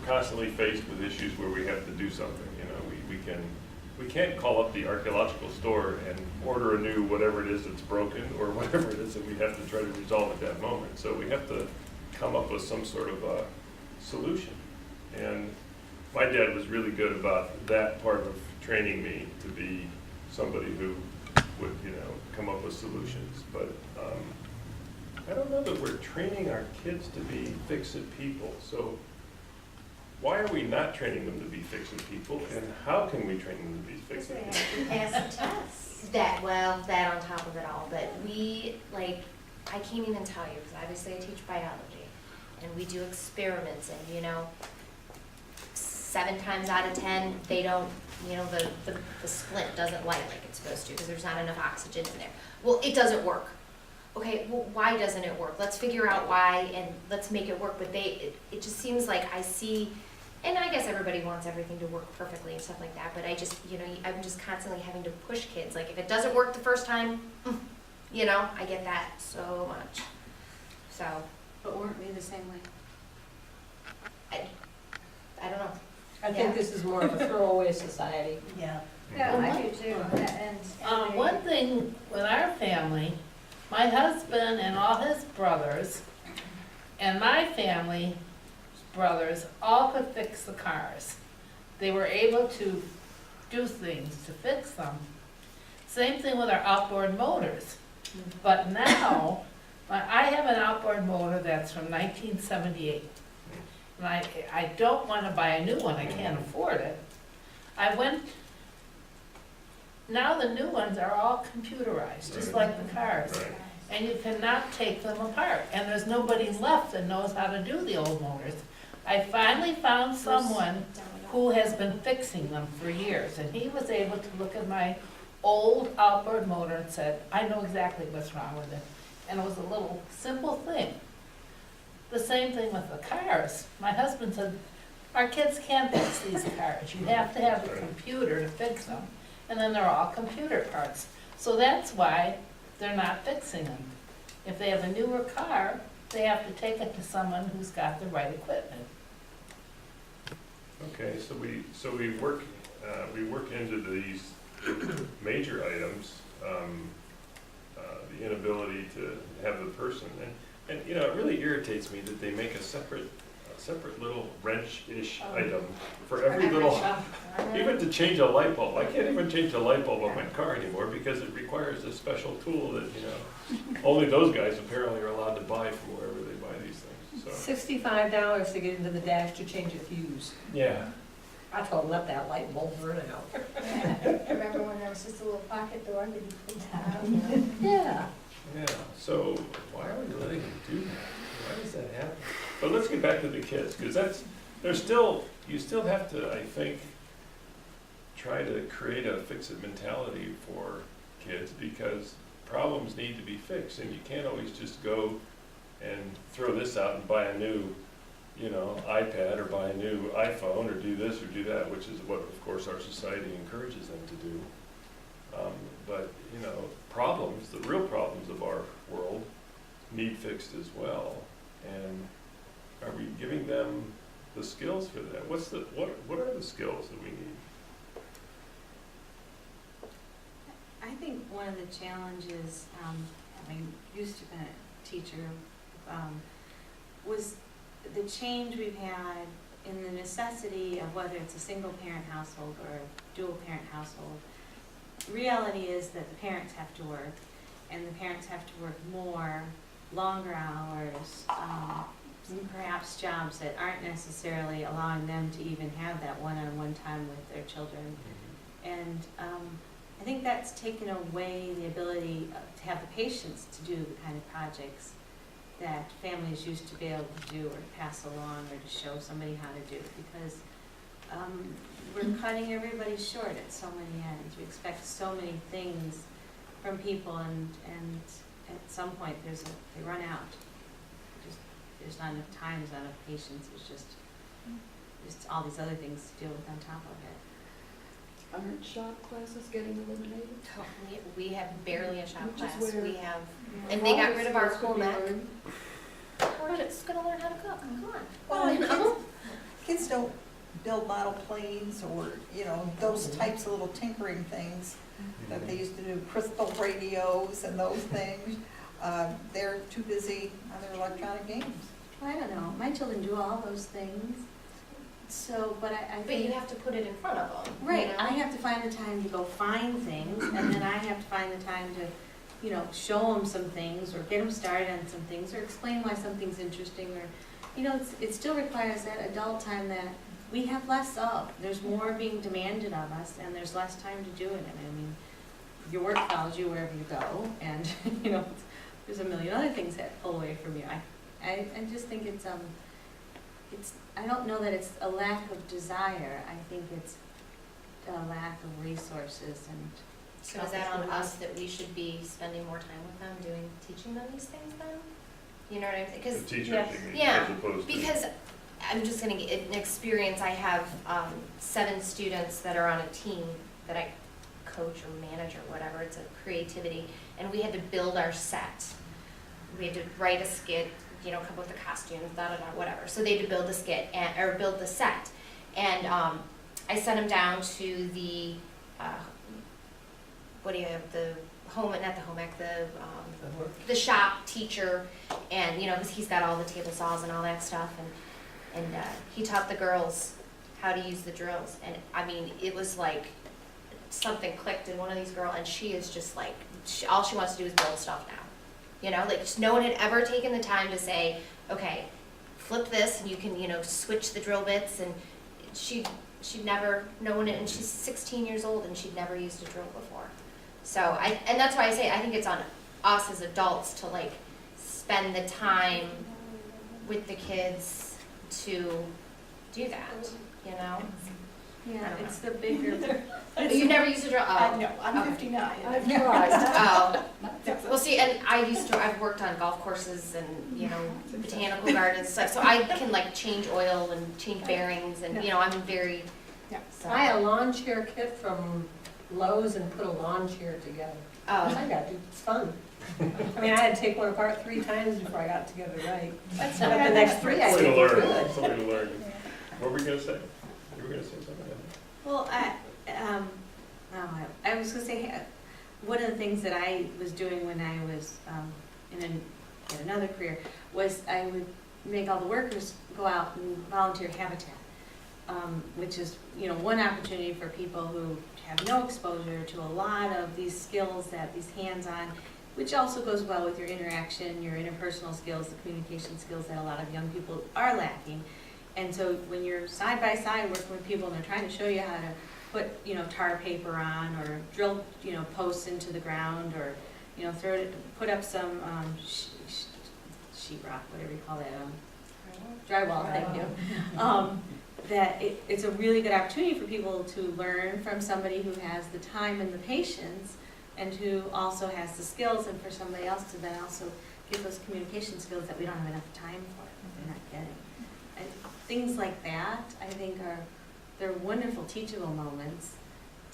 constantly faced with issues where we have to do something, you know, we can't call up the archaeological store and order a new whatever it is that's broken or whatever it is that we have to try to resolve at that moment. So we have to come up with some sort of a solution. And my dad was really good about that part of training me to be somebody who would, you know, come up with solutions. But I don't know that we're training our kids to be fix-it people. So why are we not training them to be fix-it people, and how can we train them to be Because fix-it they people? have to pass the test. That, well, that on top of it all, but we, like, I can't even tell you, because obviously I teach biology, and we do experiments, and, you know, 7 times out of 10, they don't, you know, the splint doesn't light like it's supposed to, because there's not enough oxygen in there. Well, it doesn't work. Okay, well, why doesn't it work? Let's figure out why, and let's make it work, but it just seems like I see, and I guess everybody wants everything to work perfectly and stuff like that, but I just, you know, I'm just constantly having to push kids, like, if it doesn't work the first time, you know, I get that so much, so, But weren't we the same way? I don't know. I think this is more of a throwaway society. Yeah. Yeah, I do too, and. One thing with our family, my husband and all his brothers, and my family's brothers, all could fix the cars. They were able to do things to fix them. Same thing with our outboard motors. But now, I have an outboard motor that's from 1978. And I don't want to buy a new one, I can't afford it. Now the new ones are all computerized, just Right. like the cars. Right. And you cannot take them apart, and there's nobody left that knows how to do the old motors. I finally found someone who has been fixing them for years, and he was able to look at my old outboard motor and said, I know exactly what's wrong with it. And it was a little simple thing. The same thing with the cars. My husband said, our kids can't fix these cars. You have to have a computer to fix them. And then they're all computer parts. So that's why they're not fixing them. If they have a newer car, they have to take it to someone who's got the right equipment. Okay, so we work into these major items, the inability to have the person, and you know, it really irritates me that they make a separate little wrench-ish item for every little, even to change a light bulb. I can't even change a light bulb on my car anymore because it requires a special tool that, you know, only those guys apparently are allowed to buy from wherever they buy these things, so. $65 to get into the dash to change a fuse. Yeah. I told them, let that light bulb burn out. I remember when there was just a little pocket door that you pulled down. Yeah. Yeah, so why are we letting them do that? Why does that happen? But let's get back to the kids, because you still have to, I think, try to create a fix-it mentality for kids, because problems need to be fixed, and you can't always just go and throw this out and buy a new, you know, iPad or buy a new iPhone or do this or do that, which is what, of course, our society encourages them to do. But, you know, problems, the real problems of our world need fixed as well. And are we giving them the skills for that? What are the skills that we need? I think one of the challenges, having used to be a teacher, was the change we've had in the necessity of whether it's a single parent household or a dual parent household. Reality is that the parents have to work, and the parents have to work more, longer hours, perhaps jobs that aren't necessarily allowing them to even have that one-on-one time with their children. And I think that's taken away the ability to have the patience to do the kind of projects that families used to be able to do or to pass along or to show somebody how to do, because we're cutting everybody short at so many ends. We expect so many things from people, and at some point they run out. There's not enough time, there's not enough patience. It's just all these other things to deal with on top of it. Aren't shop classes getting eliminated? We have barely a shop Which is class, where- we have, Yeah. and they got rid of our Skills could home be ec. learned. We're just gonna learn how to cook, come on. Well, You know? kids don't build model planes or, you know, those types of little tinkering things that they used to do, crystal radios and those things. They're too busy on their electronic games. I don't know, my children do all those things, so, but I But you think, have to put it in front of them, you right, know? I have to find the time to go find things, and then I have to find the time to, you know, show them some things, or get them started on some things, or explain why something's interesting, or, you know, it still requires that adult time that we have less of. There's more being demanded of us, and there's less time to do it, and I mean, your work follows you wherever you go, and, you know, there's a million other things that pull away from you. I just think it's, I don't know that it's a lack of desire, I think it's a lack of resources and. So is that on us that we should be spending more time with them, teaching them these things then? You know what I'm saying? The 'Cause teachers, yes. you mean, Yeah, as opposed to. because I'm just gonna get an experience, I have 7 students that are on a team that I coach or manage or whatever, it's a creativity, and we had to build our set. We had to write a skit, you know, come up with the costumes, whatever. So they had to build the skit, or build the set. And I sent them down to the, what do you have, the home, not the home ec, the shop teacher, and, you know, because he's got all the table saws and all that stuff, and he taught the girls how to use the drills, and I mean, it was like, something clicked in one of these girls, and she is just like, all she wants to do is build stuff now. You know, like, just no one had ever taken the time to say, okay, flip this, and you can, you know, switch the drill bits, and she'd never, no one, and she's 16 years old, and she'd never used a drill before. So, and that's why I say, I think it's on us as adults to, like, spend the time with the kids to do that, you know? Yeah, it's the bigger. You've never used a drill? Oh. No, I'm Okay. 59. I've tried. Oh, well, see, and I've worked on golf courses and, you know, botanical gardens, stuff, so I can like change oil and change bearings and, you know, I'm very, Yeah. so. Buy a lawn chair kit from Lowe's and put a lawn chair together. I Oh, got it, it's fun. I mean, I had to take one apart 3 times before I got it together right. That's But the next 3 I Something did to learn, good. something to learn. What were we gonna say? You were gonna say something? Well, I was gonna say, one of the things that I was doing when I was in another career was I would make all the workers go out and volunteer habitat, which is, you know, one opportunity for people who have no exposure to a lot of these skills that these hands-on, which also goes well with your interaction, your interpersonal skills, the communication skills that a lot of young people are lacking. And so when you're side by side working with people and they're trying to show you how to put, you know, tar paper on or drill, you know, posts into the ground or, you know, put up some sheetrock, whatever you call that, drywall, thank you. That it's a really good opportunity for people to learn from somebody who has the time and the patience and who also has the skills, and for somebody else to then also give those communication skills that we don't have enough time for, that they're not getting. And things like that, I think they're wonderful teachable moments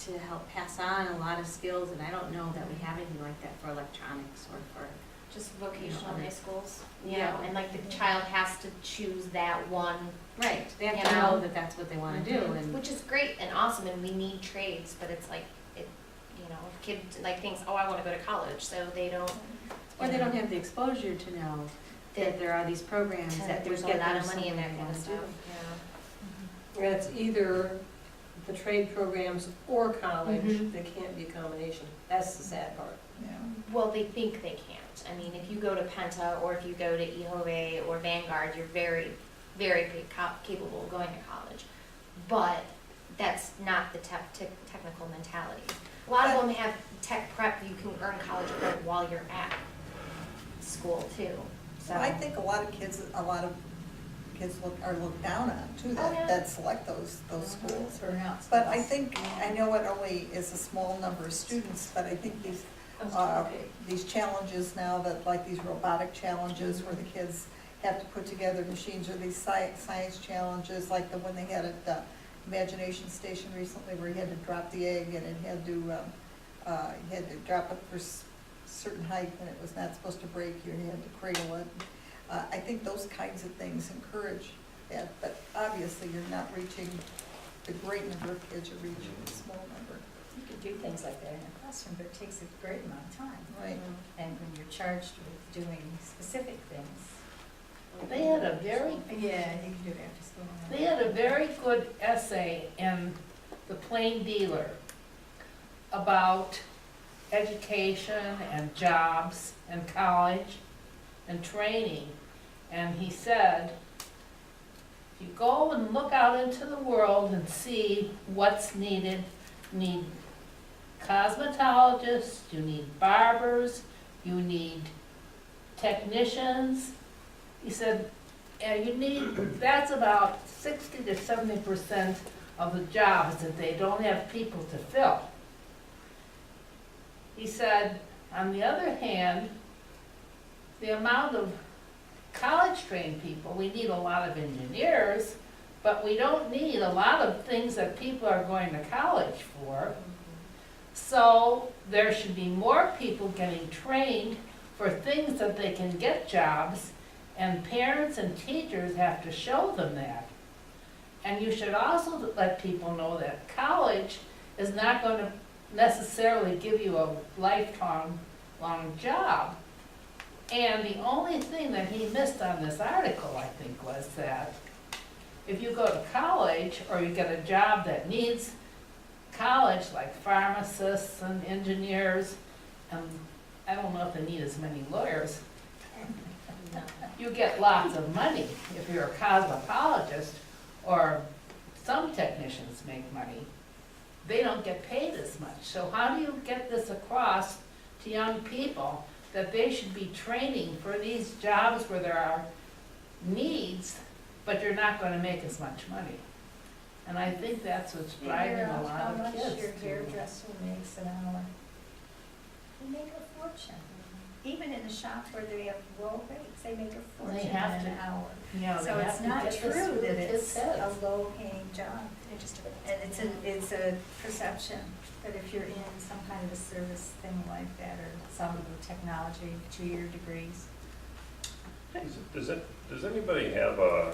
to help pass on a lot of skills, and I don't know that we have anything like that for electronics or for, just vocational high schools, you Yeah. know, and like the child has to choose that one, right, they have You to know? know that that's what they wanna do, and, which is great and awesome, and we need trades, but it's like, you know, if kid like thinks, oh, I wanna go to college, so they don't. or they don't have the exposure to know that there are these programs that There's would a get lot them of money in somewhere that they kind of wanna stuff, do. yeah. And it's either the trade programs or college, Mhm. they can't be a combination. That's the sad part. Well, they think they can't. I mean, if you go to Penta or if you go to EHOVE or Vanguard, you're very, very capable of going to college. But that's not the technical mentality. A lot of them have tech prep, you can earn college credit while you're at school too, so. I think a lot of kids are looked down on too, Oh, yeah. that select those schools. Or not. But I think, I know it only is a small number of students, but I think these challenges now that, like these robotic challenges where the kids have to put together machines, or these science challenges, like the one they had at the Imagination Station recently where you had to drop the egg and it had to, you had to drop it for certain height and it was not supposed to break, you had to cradle it. I think those kinds of things encourage that, but obviously you're not reaching the great number of kids, you're reaching a small number. You could do things like that in a classroom, but it takes a great amount of time. Right. And when you're charged with doing specific things. They had a very, Yeah, you can do it after school. they had a very good essay in The Plain Dealer about education and jobs and college and training. And he said, if you go and look out into the world and see what's needed, you need cosmetologists, you need barbers, you need technicians. He said, and you need, that's about 60 to 70% of the jobs that they don't have people to fill. He said, on the other hand, the amount of college-trained people, we need a lot of engineers, but we don't need a lot of things that people are going to college for. So there should be more people getting trained for things that they can get jobs, and parents and teachers have to show them that. And you should also let people know that college is not going to necessarily give you a lifetime long job. And the only thing that he missed on this article, I think, was that if you go to college or you get a job that needs college, like pharmacists and engineers, and I don't know if they need as many lawyers, you get lots of money. If you're a cosmetologist, or some technicians make money, they don't get paid as much. So how do you get this across to young people that they should be training for these jobs where there are needs, but you're not gonna make as much money? And I think that's what's driving a lot of How kids much your to. hairdresser makes an hour? They make a fortune. Even in the shops where they have low rates, they make a fortune in have an to- hour. Yeah, they So have it's to not get this true through that the it's kids' heads. a low-paying job. It's a perception that if you're in some kind of a service thing like that, or some technology, 2-year degrees. Does anybody have a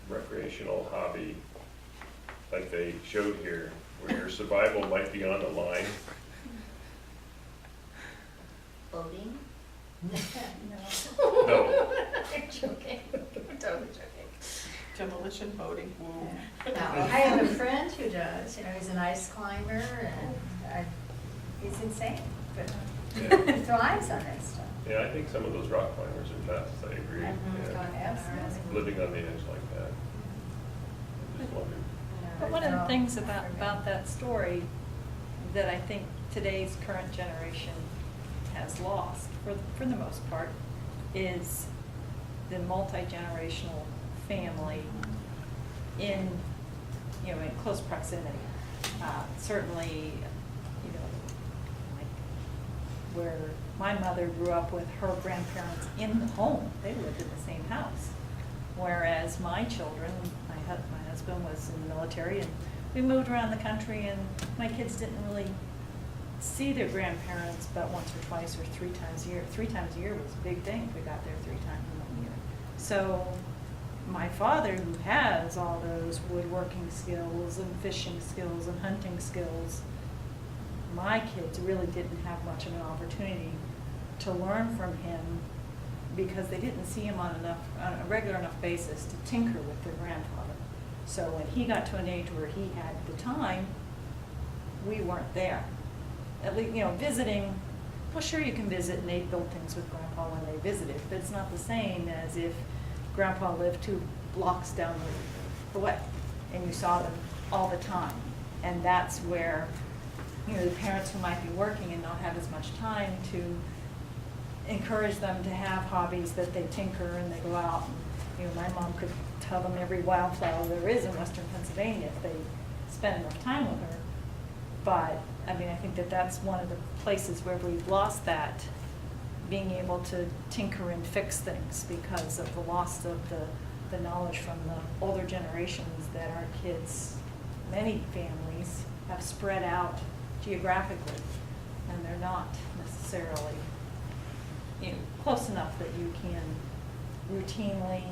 recreational hobby like they showed here, where your survival might be on the line? Boating? No, No. I'm joking, I'm totally joking. Demolition boating, woo. No, I have a friend who does, he's an ice climber, and he's insane, but Yeah. he thrives on that stuff. Yeah, I think some of those rock climbers are tough, I agree. Yeah. Absolutely. Living on the edge like that. I just wondered. But one of the things about that story that I think today's current generation has lost, for the most part, is the multi-generational family in close proximity. Certainly, like where my mother grew up with her grandparents in the home, they lived in the same house. Whereas my children, my husband was in the military, and we moved around the country, and my kids didn't really see their grandparents but once or twice or 3 times a year. 3 times a year was a big thing if we got there 3 times in 1 year. So my father, who has all those woodworking skills and fishing skills and hunting skills, my kids really didn't have much of an opportunity to learn from him because they didn't see him on a regular enough basis to tinker with their grandfather. So when he got to an age where he had the time, we weren't there. At least, visiting, well, sure, you can visit, and they built things with Grandpa when they visited, but it's not the same as if Grandpa lived 2 blocks down the way, and you saw them all the time. And that's where, the parents who might be working and not have as much time to encourage them to have hobbies that they tinker and they go out. And, my mom could tell them every wildflower there is in western Pennsylvania if they spend enough time with her. But, I think that that's one of the places where we've lost that, being able to tinker and fix things because of the loss of the knowledge from the older generations that our kids, many families, have spread out geographically, and they're not necessarily close enough that you can routinely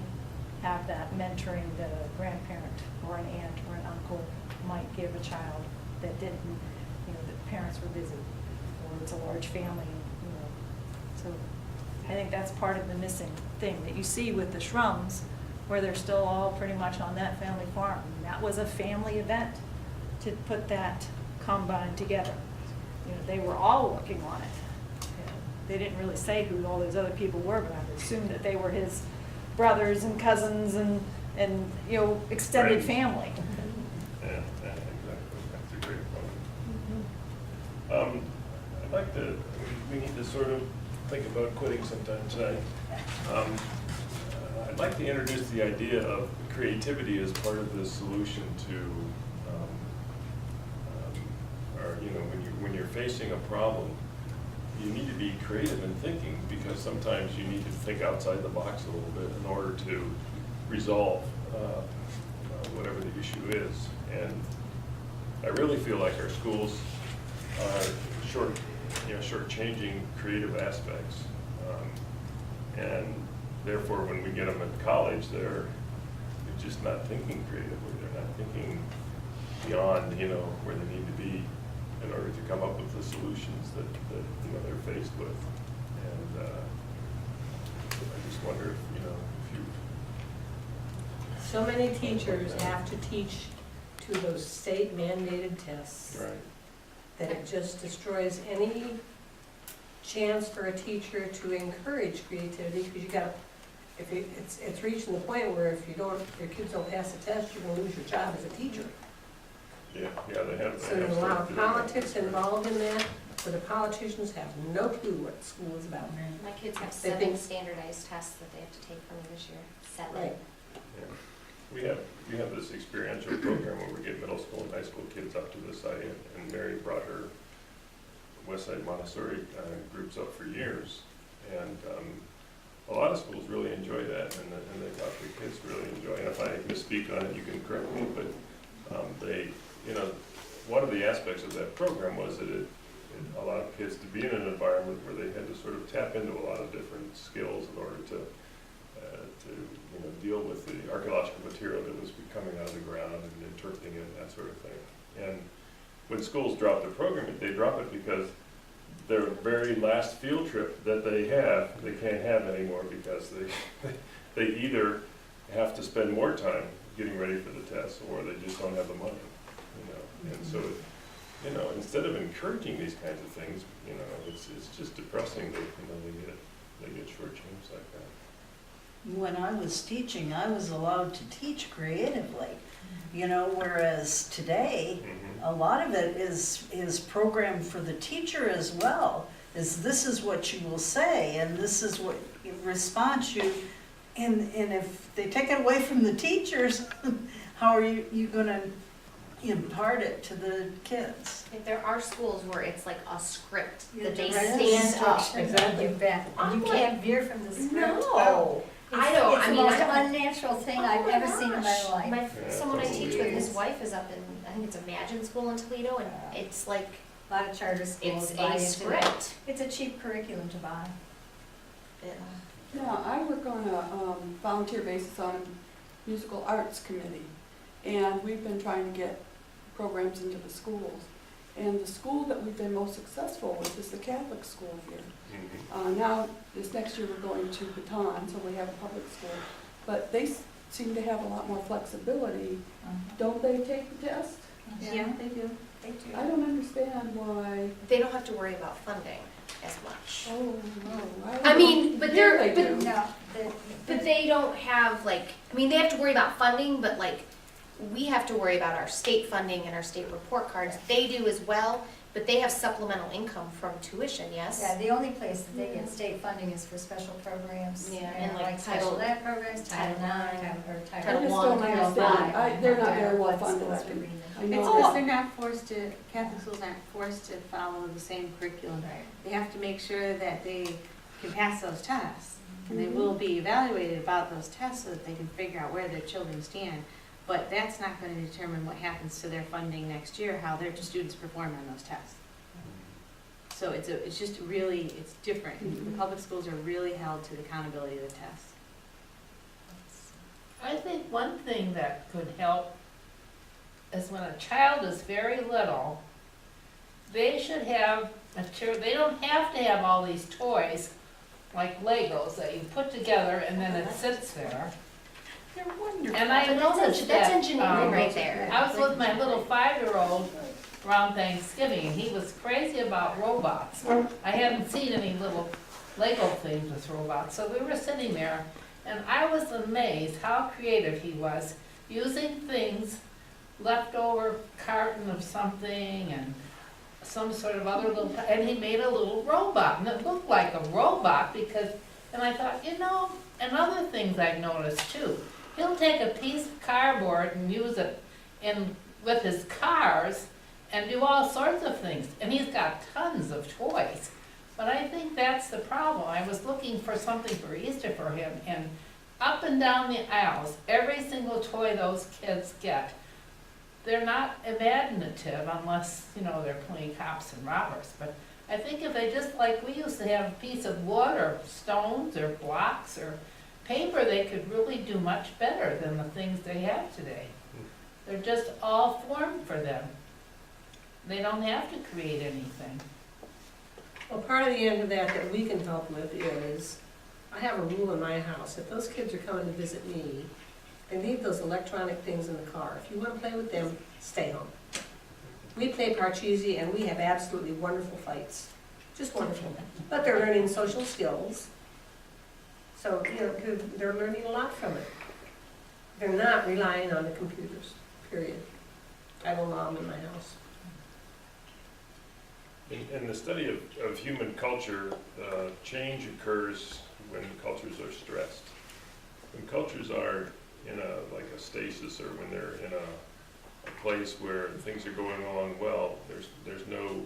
have that mentoring that a grandparent or an aunt or an uncle might give a child that didn't, the parents were busy, or it's a large family, So I think that's part of the missing thing that you see with the Shrums, where they're still all pretty much on that family farm. That was a family event to put that combine together. They were all working on it. They didn't really say who all those other people were, but I would assume that they were his brothers and cousins and extended Friends. family. Yeah, exactly. That's a great point. I'd like to, we need to sort of think about quitting sometime tonight. I'd like to introduce the idea of creativity as part of the solution to, when you're facing a problem, you need to be creative in thinking, because sometimes you need to think outside the box a little bit in order to resolve whatever the issue is. And I really feel like our schools are shortchanging creative aspects. And therefore, when we get them in college, they're just not thinking creatively. They're not thinking beyond, where they need to be in order to come up with the solutions that they're faced with. And I just wonder if you. So many teachers have to teach to those state mandated tests. Right. That it just destroys any chance for a teacher to encourage creativity, because you got, it's reaching the point where if your kids don't pass the test, you're gonna lose your job as a teacher. Yeah, they have. So there's a lot of politics involved in that, where the politicians have no clue what school is about. My kids have They 7 think- standardized tests that they have to take from me this year. 7. Right. Yeah. We have this experiential program where we get middle school and high school kids up to the site, and Mary brought her Westside Montessori groups up for years. And a lot of schools really enjoy that, and they thought the kids really enjoy it. If I misspeak on it, you can correct me, but one of the aspects of that program was that it allowed kids to be in an environment where they had to sort of tap into a lot of different skills in order to deal with the archaeological material that was coming out of the ground and interpreting it, that sort of thing. And when schools drop the program, they drop it because their very last field trip that they can't have anymore, because they either have to spend more time getting ready for the tests, or they just don't have the money. And so, instead of encouraging these kinds of things, it's just depressing that they get shortchanged like that. When I was teaching, I was allowed to teach creatively, whereas today, a lot of it is programmed for the teacher as well. This is what you will say, and this is what response you, and if they take it away from the teachers, how are you gonna impart it to the kids? There are schools where it's like a script that they there is. stand up. Exactly. You bet. I'm You like, can't veer from the script. No. I It's don't, the I mean, most I- unnatural thing Oh I've my ever seen in my gosh. life. Someone I teach with, his Yes. wife is up in, I think it's Imagine School in Toledo, and it's like, A lot of charter schools it's buy a into that. script. It's a cheap curriculum to buy. Yeah, I work on a volunteer basis on a musical arts committee, and we've been trying to get programs into the schools. And the school that we've been most successful with is the Catholic school here. Now, this next year, we're going to Baton, so we have a public school, but they seem to have a lot more flexibility. Don't they take the test? Yeah, they do. They do. I don't understand why. They don't have to worry about funding as much. Oh, no. I mean, but Yeah, they're, they but, do. No, but they don't have like, I mean, they have to worry about funding, but like, we have to worry about our state funding and our state report cards. They do as well, but they have supplemental income from tuition, yes? yeah, the only place that they get state funding is for special programs. Yeah, and like special Title- ed programs, Title Title IX, IX, or I Title just One, don't Title understand. V. They're not Title very well One funded. schools for reading. I It's know because that. they're not forced to, Catholic schools aren't forced to follow the same curriculum. Right. They have to make sure that they can pass those tests. And they will be evaluated about those tests so that they can figure out where their children stand. But that's not gonna determine what happens to their funding next year, how their students perform on those tests. So it's just really, it's different. The public schools are really held to the accountability of the tests. I think one thing that could help is when a child is very little, they should have they don't have to have all these toys like Legos that you put together and then it sits there. They're wonderful. And I noticed That's that, engineering right there. I was with my little 5-year-old around Thanksgiving, and he was crazy about robots. I hadn't seen any little Lego things with robots, so we were sitting there, and I was amazed how creative he was, using things, leftover carton of something, and some sort of other little, and he made a little robot, and it looked like a robot, because, and I thought, you know, and other things I've noticed too. He'll take a piece of cardboard and use it with his cars and do all sorts of things. And he's got tons of toys. But I think that's the problem. I was looking for something for Easter for him, and up and down the aisles, every single toy those kids get, they're not imaginative unless, you know, they're playing cops and robbers. But I think if they just, like we used to have a piece of wood or stones or blocks or paper, they could really do much better than the things they have today. They're just all formed for them. They don't have to create anything. Well, part of the end of that we can help with is, I have a rule in my house, if those kids are coming to visit me, they leave those electronic things in the car. If you want to play with them, stay home. We play Parcheesi and we have absolutely wonderful fights, just wonderful. But they're learning social skills, so, you know, they're learning a lot from it. They're not relying on the computers, period. I don't allow them in my house. In the study of human culture, change occurs when cultures are stressed. When cultures are in like a stasis, or when they're in a place where things are going along well, there's no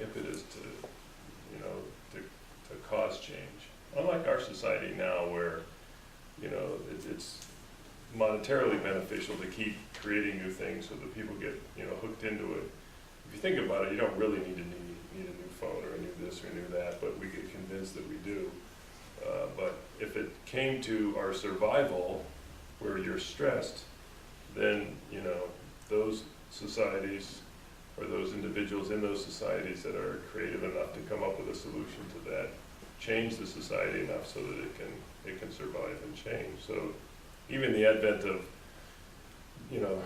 impetus to, you know, to cause change. Unlike our society now, where, you know, it's monetarily beneficial to keep creating new things so that people get, you know, hooked into it. If you think about it, you don't really need a new phone or a new this or a new that, but we get convinced that we do. But if it came to our survival, where you're stressed, then, you know, those societies or those individuals in those societies that are creative enough to come up with a solution to that, change the society enough so that it can survive and change. So even the advent of, you know,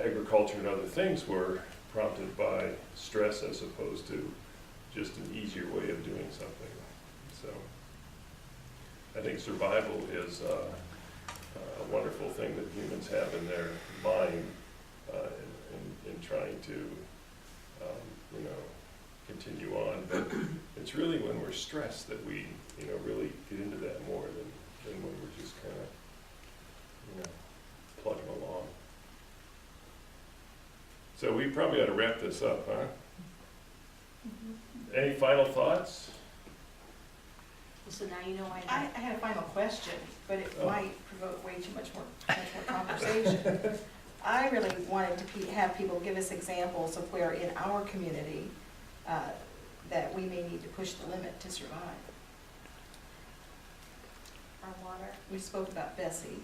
agriculture and other things were prompted by stress as opposed to just an easier way of doing something. So I think survival is a wonderful thing that humans have in their mind in trying to, you know, continue on. But it's really when we're stressed that we, you know, really get into that more than when we're just kind of, you know, plugging along. So we probably ought to wrap this up, huh? Any final thoughts? So now you know why. I had a final question, but it Oh. might provoke way too much more conversation. I really wanted to have people give us examples of where in our community that we may need to push the limit to survive. Our water, We spoke about Bessie.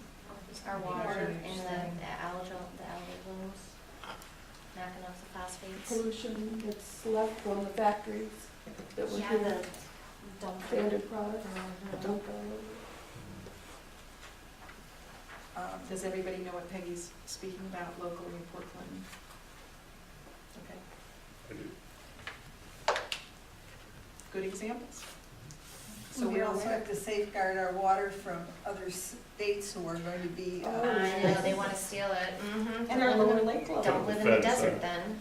our water Yeah. and the algal blooms, knocking off the phosphates. Pollution that's left from the factories that were Yeah, here, the dump. standard products, Mhm. don't go. Does everybody know what Peggy's speaking about locally in Portland? Okay, I do. good examples. So we also have to safeguard our water from other states who are going to be. Oh, I know, they wanna steal it. Mm-hmm. And our lower lake level. Don't live in the Fence, desert then.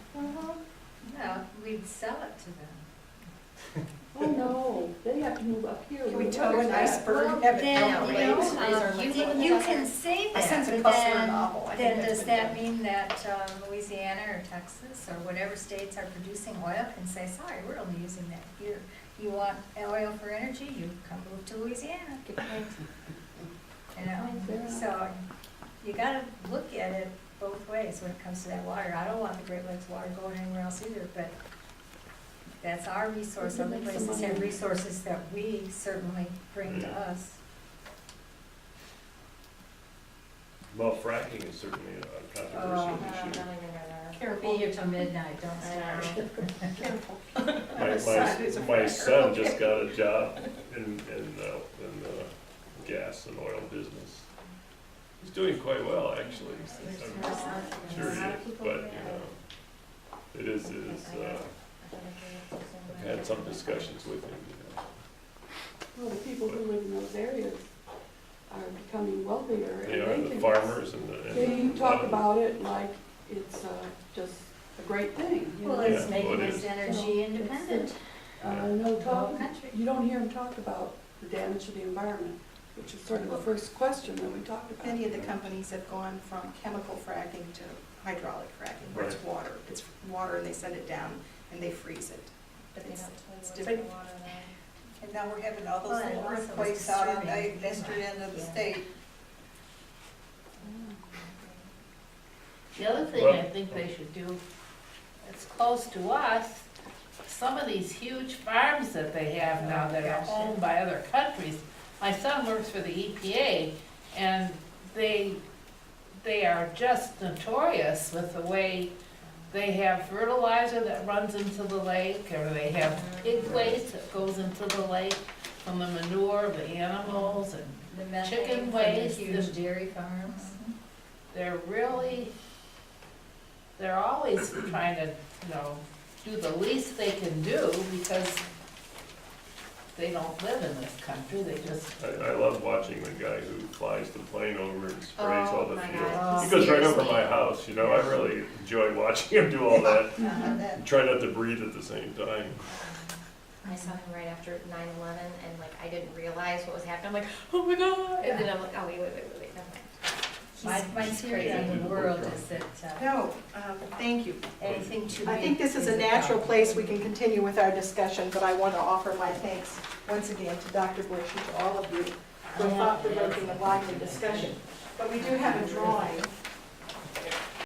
No, we'd sell it to them. Oh, no, they have to move up here. Can we where tow an water's at. iceberg, have it then, down the you know, lakes, raise our you lakes live level? in the You desert. can say I that, sense a but Custer then, novel. I think then that's does what that they- mean that Louisiana or Texas or whatever states are producing oil can say, sorry, we're only using that here. You want oil for energy, you come move to Louisiana. You know, so you gotta look at it both ways when it comes to that water. I don't want the Great Lakes water going anywhere else either, but that's our resource. Other places have resources that we certainly bring to us. Well, fracking is certainly a controversial issue. Not even gonna. Be here till midnight, don't start. Careful. My son just got a job in the gas and oil business. He's doing quite well, actually. I'm sure he is, but, it is, I've had some discussions with him, Well, the people who live in those areas are becoming wealthier, They are and the they can, farmers and they talk about it like it's just a great thing, you Well, know? it's Yeah, making well, it us is. energy independent. No The whole talk, country. you don't hear them talk about the damage to the environment, which is sort of the first question that we talked about. Many of the companies have gone from chemical fracking to hydraulic fracking, where it's Right. water. It's water and they send it down and they freeze it. But they don't tell you It's what's different. in the water though. And now we're having all Well, those and little also earthquakes it's out on the disturbing. eastern end of the Yeah. state. The other thing Well- I think they should do, it's close to us, some of these huge farms that they have now that are owned by other countries. My son works for the EPA, and they are just notorious with the way they have fertilizer that runs into the lake, or they have pig waste that goes into the lake from the manure of the animals, and The methane Chicken from the waste, huge the- dairy farms. they're always trying to, do the least they can do, because they don't live in this country, they just, I love watching the guy who flies the plane over and sprays all Oh the my fields. God, He goes right over seriously. my house, I really enjoy watching him do all that. And then- Try not to breathe at the same time. I saw him right after 9/11 and like I didn't realize what was happening. I'm like, oh my God. And then I'm like, oh wait, never mind. My theory on the world is that No, thank you. anything to I be. think this is a natural place we can continue with our discussion, but I want to offer my thanks once again to Dr. Bush and to all of you for thought-provoking and lively discussion. But we do have a drawing